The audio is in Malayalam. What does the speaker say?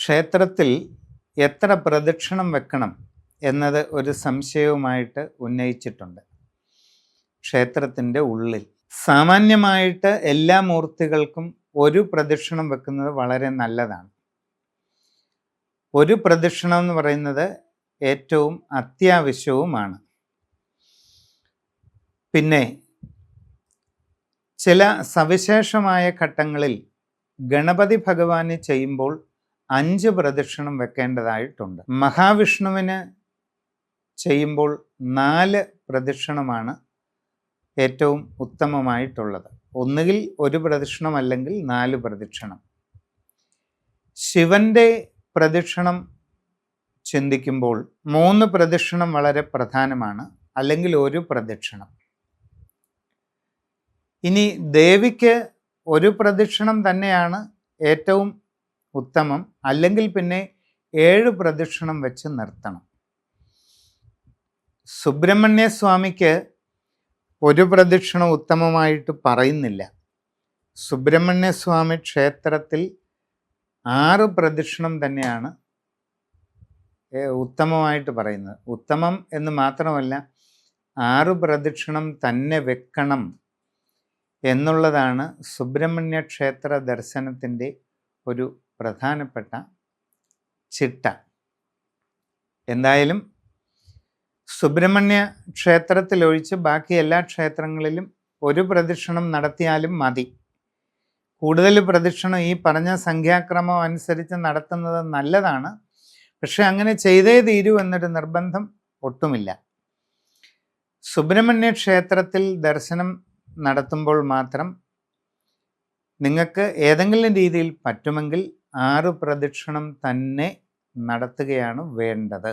ക്ഷേത്രത്തിൽ എത്ര പ്രദക്ഷിണം വെക്കണം എന്നത് ഒരു സംശയവുമായിട്ട് ഉന്നയിച്ചിട്ടുണ്ട്. ക്ഷേത്രത്തിൻ്റെ ഉള്ളിൽ സാമാന്യമായിട്ട് എല്ലാ മൂർത്തികൾക്കും ഒരു പ്രദക്ഷിണം വെക്കുന്നത് വളരെ നല്ലതാണ്. ഒരു പ്രദക്ഷിണം എന്ന് പറയുന്നത് ഏറ്റവും അത്യാവശ്യവുമാണ്. പിന്നെ ചില സവിശേഷമായ ഘട്ടങ്ങളിൽ ഗണപതി ഭഗവാന് ചെയ്യുമ്പോൾ 5 പ്രദക്ഷിണം വെക്കേണ്ടതായിട്ടുണ്ട്. മഹാവിഷ്ണുവിന് ചെയ്യുമ്പോൾ 4 പ്രദക്ഷിണമാണ് ഏറ്റവും ഉത്തമമായിട്ടുള്ളത്. ഒന്നുകിൽ ഒരു പ്രദക്ഷിണം അല്ലെങ്കിൽ 4 പ്രദക്ഷിണം. ശിവന്റെ പ്രദക്ഷിണം ചിന്തിക്കുമ്പോൾ 3 പ്രദക്ഷിണം വളരെ പ്രധാനമാണ്, അല്ലെങ്കിൽ ഒരു പ്രദക്ഷിണം. ഇനി ദേവിക്ക് ഒരു പ്രദക്ഷിണം തന്നെയാണ് ഏറ്റവും ഉത്തമം, അല്ലെങ്കിൽ പിന്നെ 7 പ്രദക്ഷിണം വെച്ച് നിർത്തണം. സുബ്രഹ്മണ്യ സ്വാമിക്ക് ഒരു പ്രദക്ഷിണം ഉത്തമമായിട്ട് പറയുന്നില്ല. സുബ്രഹ്മണ്യ സ്വാമി ക്ഷേത്രത്തിൽ 6 പ്രദക്ഷിണം തന്നെയാണ് ഉത്തമമായിട്ട് പറയുന്നത്. ഉത്തമം എന്ന് മാത്രമല്ല, 6 പ്രദക്ഷിണം തന്നെ വെക്കണം എന്നുള്ളതാണ് സുബ്രഹ്മണ്യ ക്ഷേത്ര ദർശനത്തിൻ്റെ ഒരു പ്രധാനപ്പെട്ട ചിട്ട. എന്തായാലും സുബ്രഹ്മണ്യ ക്ഷേത്രത്തിലൊഴിച്ച് ബാക്കി എല്ലാ ക്ഷേത്രങ്ങളിലും ഒരു പ്രദക്ഷിണം നടത്തിയാലും മതി. കൂടുതൽ പ്രദക്ഷിണം ഈ പറഞ്ഞ സംഖ്യാക്രമം അനുസരിച്ച് നടത്തുന്നത് നല്ലതാണ്. പക്ഷെ അങ്ങനെ ചെയ്തേ തീരൂ എന്നൊരു നിർബന്ധം ഒട്ടുമില്ല. സുബ്രഹ്മണ്യ ക്ഷേത്രത്തിൽ ദർശനം നടത്തുമ്പോൾ മാത്രം നിങ്ങൾക്ക് ഏതെങ്കിലും രീതിയിൽ പറ്റുമെങ്കിൽ 6 പ്രദക്ഷിണം തന്നെ നടത്തുകയാണ് വേണ്ടത്.